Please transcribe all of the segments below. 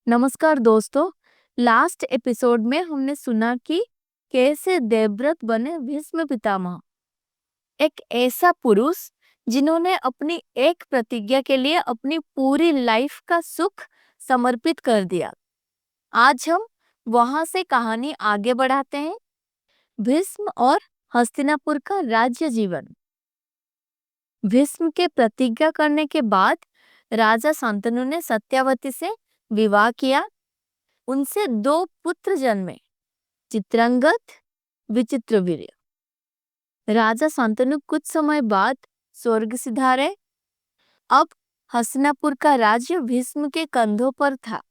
नमस्कार दोस्तों। Last episode में हमने सुना कि कैसे देवव्रत बने भीष्म पितामह, एक ऐसा पुरुष जिन्होंने अपनी एक प्रतिज्ञा के लिए अपनी पूरी लाइफ का सुख समर्पित कर दिया। आज हम वहां से कहानी आगे बढ़ाते हैं। भीष्म और हस्तिनापुर का राज्य जीवन। भीष्म के प्रतिज्ञा करने के बाद राजा शांतनु ने सत्यावती से विवाह किया। उनसे 2 पुत्र जन्मे, चित्रांगद, विचित्रवीर्य। राजा शांतनु कुछ समय बाद स्वर्ग सिधारे। अब हस्तिनापुर का राज्य भीष्म के कंधों पर था,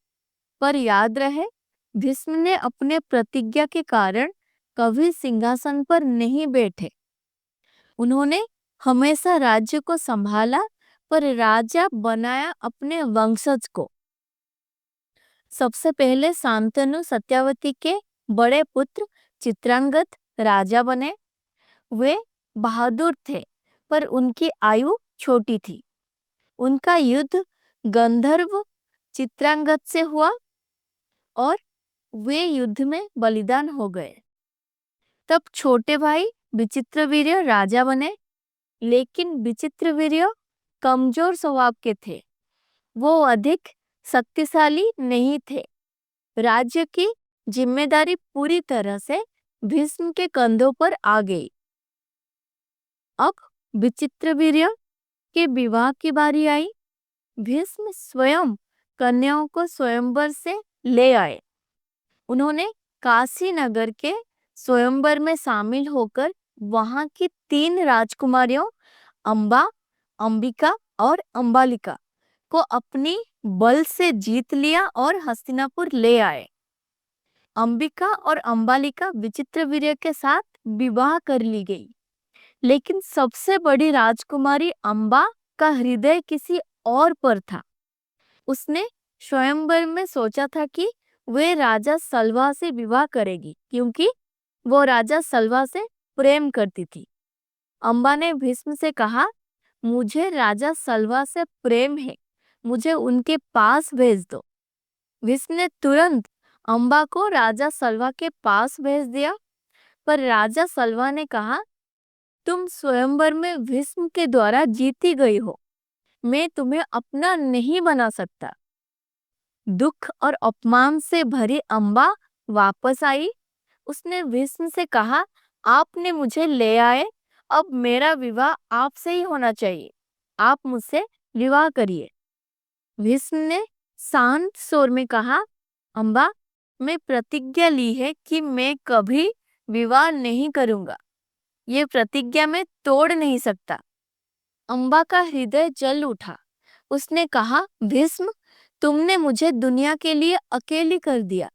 पर याद रहे भीष्म ने अपने प्रतिज्ञा के कारण कभी सिंहासन पर नहीं बैठे। उन्होंने हमेशा राज्य को संभाला, पर राजा बनाया अपने वंशज को। सबसे पहले शांतनु सत्यावती के बड़े पुत्र चित्रांगद राजा बने। वे बहादुर थे, पर उनकी आयु छोटी थी। उनका युद्ध गंधर्व चित्रांगद से हुआ और वे युद्ध में बलिदान हो गए। तब छोटे भाई विचित्रवीर्य राजा बने, लेकिन विचित्रवीर्य कमजोर स्वभाव के थे। वो अधिक शक्तिशाली नहीं थे। राज्य की जिम्मेदारी पूरी तरह से भीष्म के कंधों पर आ गई। अब विचित्रवीर्य के विवाह की बारी आई। भीष्म स्वयं कन्याओं को स्वयंवर से ले आए। उन्होंने काशी नगर के स्वयंवर में शामिल होकर वहां की 3 राजकुमारियों अंबा, अंबिका और अंबालिका को अपनी बल से जीत लिया और हस्तिनापुर ले आए। अंबिका और अंबालिका विचित्रवीर्य के साथ विवाह कर ली गई, लेकिन सबसे बड़ी राजकुमारी अंबा का हृदय किसी और पर था। उसने स्वयंवर में सोचा था कि वे राजा सलवा से विवाह करेगी, क्योंकि वो राजा सलवा से प्रेम करती थी। अंबा ने भीष्म से कहा, मुझे राजा सलवा से प्रेम है, मुझे उनके पास भेज दो। भीष्म ने तुरंत अंबा को राजा सलवा के पास भेज दिया, पर राजा सलवा ने कहा, तुम स्वयंवर में भीष्म के द्वारा जीती गई हो, मैं तुम्हें अपना नहीं बना सकता। दुख और अपमान से भरी अंबा वापस आई। उसने भीष्म से कहा, आपने मुझे ले आए, अब मेरा विवाह आपसे ही होना चाहिए, आप मुझसे विवाह करिए। भीष्म ने शांत स्वर में कहा, अंबा, मैं प्रतिज्ञा ली है कि मैं कभी विवाह नहीं करूंगा। ये प्रतिज्ञा मैं तोड़ नहीं सकता। अंबा का हृदय जल उठा। उसने कहा, भीष्म, तुमने मुझे दुनिया के लिए अकेली कर दिया।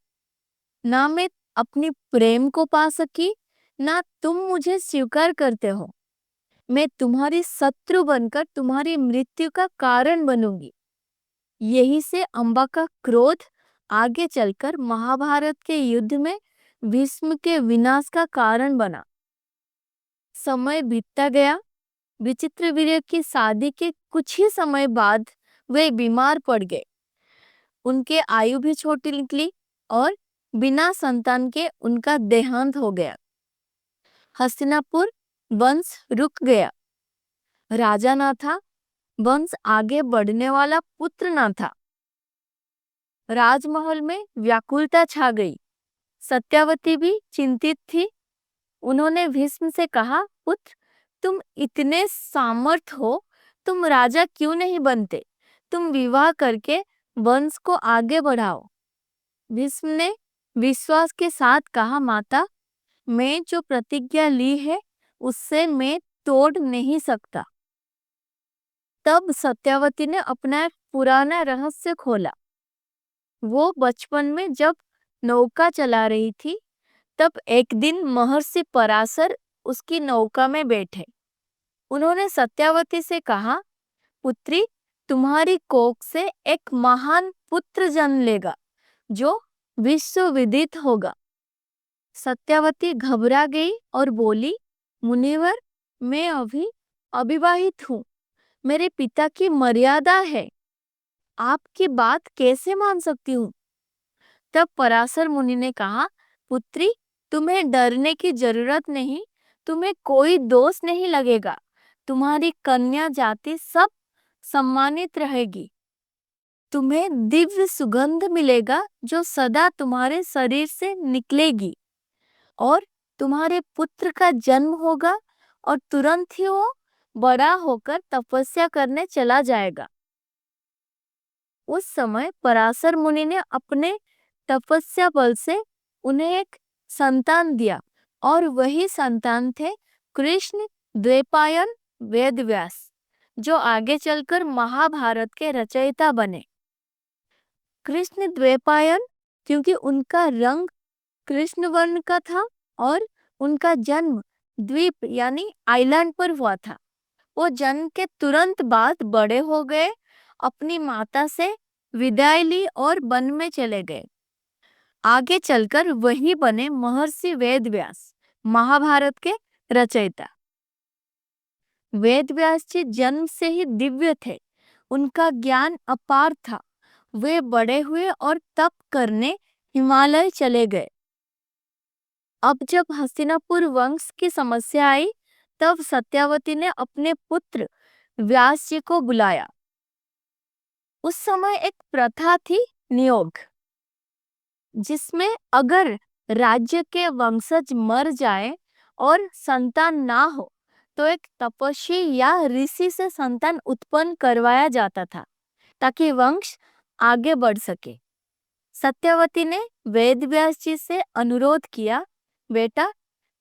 ना मैं अपनी प्रेम को पा सकी, ना तुम मुझे स्वीकार करते हो। मैं तुम्हारी शत्रु बनकर तुम्हारी मृत्यु का कारण बनूंगी। यही से अंबा का क्रोध आगे चलकर महाभारत के युद्ध में भीष्म के विनाश का कारण बना। समय बीतता गया। विचित्रवीर्य की शादी के कुछ ही समय बाद वे बीमार पड़ गए। उनके आयु भी छोटी निकली और बिना संतान के उनका देहांत हो गया। हस्तिनापुर वंश रुक गया। राजा ना था, वंश आगे बढ़ने वाला पुत्र ना था। राजमहल में व्याकुलता छा गई। सत्यावती भी चिंतित थी। उन्होंने भीष्म से कहा, पुत्र, तुम इतने सामर्थ हो, तुम राजा क्यों नहीं बनते? तुम विवाह करके वंश को आगे बढ़ाओ। भीष्म ने विश्वास के साथ कहा, माता, मैं जो प्रतिज्ञा ली है उससे मैं तोड़ नहीं सकता। तब सत्यावती ने अपना एक पुराना रहस्य खोला। वो बचपन में जब नौका चला रही थी, तब एक दिन महर्षि पराशर उसकी नौका में बैठे। उन्होंने सत्यावती से कहा, पुत्री, तुम्हारी कोख से एक महान पुत्र जन्म लेगा जो विश्व विदित होगा। सत्यावती घबरा गई और बोली, मुनिवर, मैं अभी अविवाहित हूँ, मेरे पिता की मर्यादा है, आपकी बात कैसे मान सकती हूँ? तब पराशर मुनि ने कहा, पुत्री, तुम्हें डरने की जरूरत नहीं, तुम्हें कोई दोष नहीं लगेगा, तुम्हारी कन्या जाति सब सम्मानित रहेगी, तुम्हें दिव्य सुगंध मिलेगा जो सदा तुम्हारे शरीर से निकलेगी, और तुम्हारे पुत्र का जन्म होगा और तुरंत ही वो बड़ा होकर तपस्या करने चला जाएगा। उस समय पराशर मुनि ने अपने तपस्या बल से उन्हें एक संतान दिया, और वही संतान थे कृष्ण द्वैपायन वेदव्यास, जो आगे चलकर महाभारत के रचयिता बने। कृष्ण द्वैपायन क्योंकि उनका रंग कृष्ण वर्ण का था और उनका जन्म द्वीप यानी आइलैंड पर हुआ था। वो जन्म के तुरंत बाद बड़े हो गए, अपनी माता से विदाई ली और वन में चले गए। आगे चलकर वही बने महर्षि वेदव्यास, महाभारत के रचयिता। वेदव्यास जी जन्म से ही दिव्य थे, उनका ज्ञान अपार था। वे बड़े हुए और तप करने हिमालय चले गए। अब जब हस्तिनापुर वंश की समस्या आई, तब सत्यावती ने अपने पुत्र व्यास जी को बुलाया। उस समय एक प्रथा थी नियोग, जिसमें अगर राज्य के वंशज मर जाए और संतान ना हो तो एक तपस्वी या ऋषि से संतान उत्पन्न करवाया जाता था, ताकि वंश आगे बढ़ सके। सत्यवती ने वेदव्यास जी से अनुरोध किया, बेटा,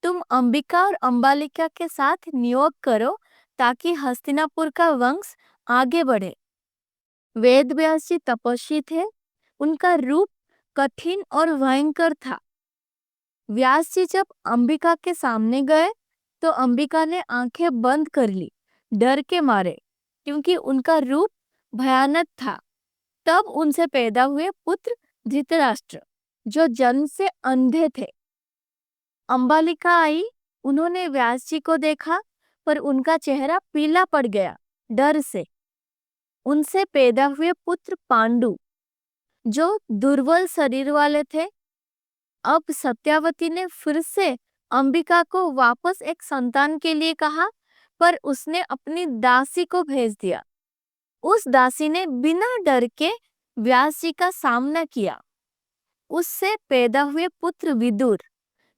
तुम अंबिका और अंबालिका के साथ नियोग करो ताकि हस्तिनापुर का वंश आगे बढ़े। वेदव्यास जी तपस्वी थे, उनका रूप कठिन और भयंकर था। व्यास जी जब अंबिका के सामने गए तो अंबिका ने आंखें बंद कर ली, डर के मारे, क्योंकि उनका रूप भयानक था। तब उनसे पैदा हुए पुत्र धृतराष्ट्र, जो जन्म से अंधे थे। अंबालिका आई, उन्होंने व्यास जी को देखा, पर उनका चेहरा पीला पड़ गया डर से। उनसे पैदा हुए पुत्र पांडु, जो दुर्बल शरीर वाले थे। अब सत्यावती ने फिर से अंबिका को वापस एक संतान के लिए कहा, पर उसने अपनी दासी को भेज दिया। उस दासी ने बिना डर के व्यास जी का सामना किया। उससे पैदा हुए पुत्र विदुर,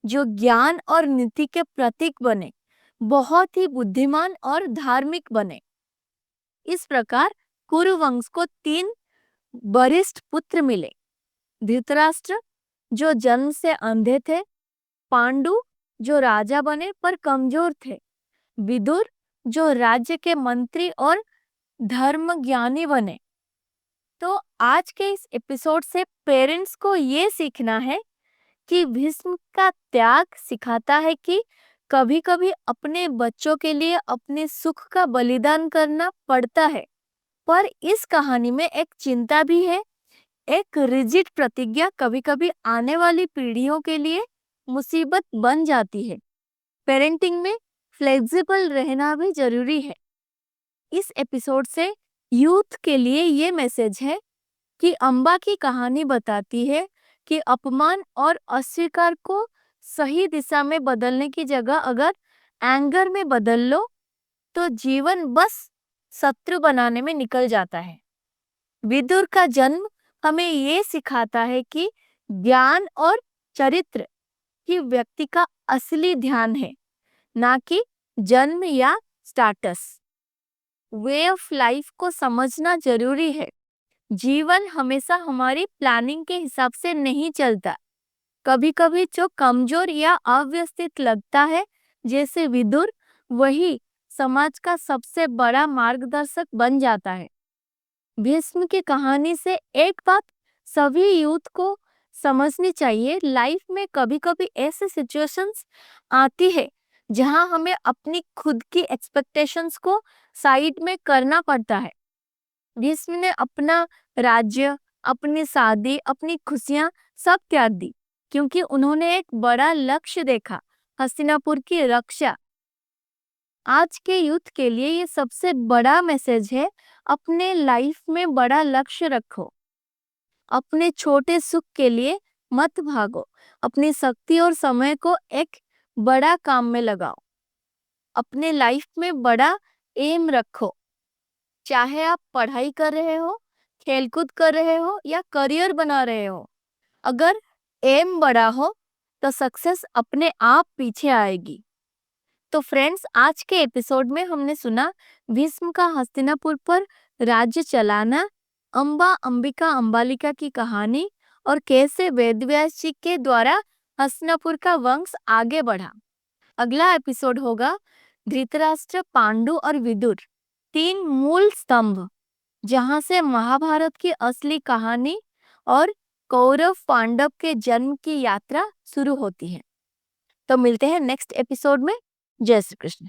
जो ज्ञान और नीति के प्रतीक बने, बहुत ही बुद्धिमान और धार्मिक बने। इस प्रकार कुरुवंश को 3 वरिष्ठ पुत्र मिले, धृतराष्ट्र, जो जन्म से अंधे थे, पांडु, जो राजा बने पर कमजोर थे, विदुर, जो राज्य के मंत्री और धर्म ज्ञानी बने। तो आज के इस एपिसोड से पेरेंट्स को ये सीखना है कि भीष्म का त्याग सिखाता है कि कभी-कभी अपने बच्चों के लिए अपने सुख का बलिदान करना पड़ता है। पर इस कहानी में एक चिंता भी है, एक रिजिड प्रतिज्ञा कभी-कभी आने वाली पीढ़ियों के लिए मुसीबत बन जाती है। पेरेंटिंग में फ्लेक्सिबल रहना भी जरूरी है। इस एपिसोड से यूथ के लिए ये मैसेज है कि अम्बा की कहानी बताती है कि अपमान और अस्वीकार को सही दिशा में बदलने की जगह अगर एंगर में बदल लो तो जीवन बस शत्रु बनाने में निकल जाता है। विदुर का जन्म हमें ये सिखाता है कि ज्ञान और चरित्र ही व्यक्ति का असली ध्यान है, ना कि जन्म या स्टेटस। वे ऑफ लाइफ को समझना जरूरी है। जीवन हमेशा हमारी प्लानिंग के हिसाब से नहीं चलता। कभी-कभी जो कमजोर या अव्यवस्थित लगता है, जैसे विदुर, वही समाज का सबसे बड़ा मार्गदर्शक बन जाता है। भीष्म की कहानी से एक बात सभी यूथ को समझनी चाहिए, लाइफ में कभी-कभी ऐसे सिचुएशंस आती है जहां हमें अपनी खुद की एक्सपेक्टेशंस को साइड में करना पड़ता है। भीष्म ने अपना राज्य, अपनी शादी, अपनी खुशियां सब त्याग दी, क्योंकि उन्होंने एक बड़ा लक्ष्य देखा, हस्तिनापुर की रक्षा। आज के यूथ के लिए ये सबसे बड़ा मैसेज है, अपने लाइफ में बड़ा लक्ष्य रखो। अपने छोटे सुख के लिए मत भागो, अपनी शक्ति और समय को एक बड़ा काम में लगाओ। अपने लाइफ में बड़ा एम रखो, चाहे आप पढ़ाई कर रहे हो, खेलकूद कर रहे हो या करियर बना रहे हो। अगर एम बड़ा हो तो सक्सेस अपने आप पीछे आएगी। तो फ्रेंड्स, आज के एपिसोड में हमने सुना भीष्म का हस्तिनापुर पर राज्य चलाना, अंबा अंबिका अंबालिका की कहानी और कैसे वेदव्यास जी के द्वारा हस्तिनापुर का वंश आगे बढ़ा। अगला एपिसोड होगा धृतराष्ट्र, पांडु और विदुर, 3 मूल स्तंभ, जहां से महाभारत की असली कहानी और कौरव पांडव के जन्म की यात्रा शुरू होती है। तो मिलते हैं नेक्स्ट एपिसोड में। जय श्री कृष्ण।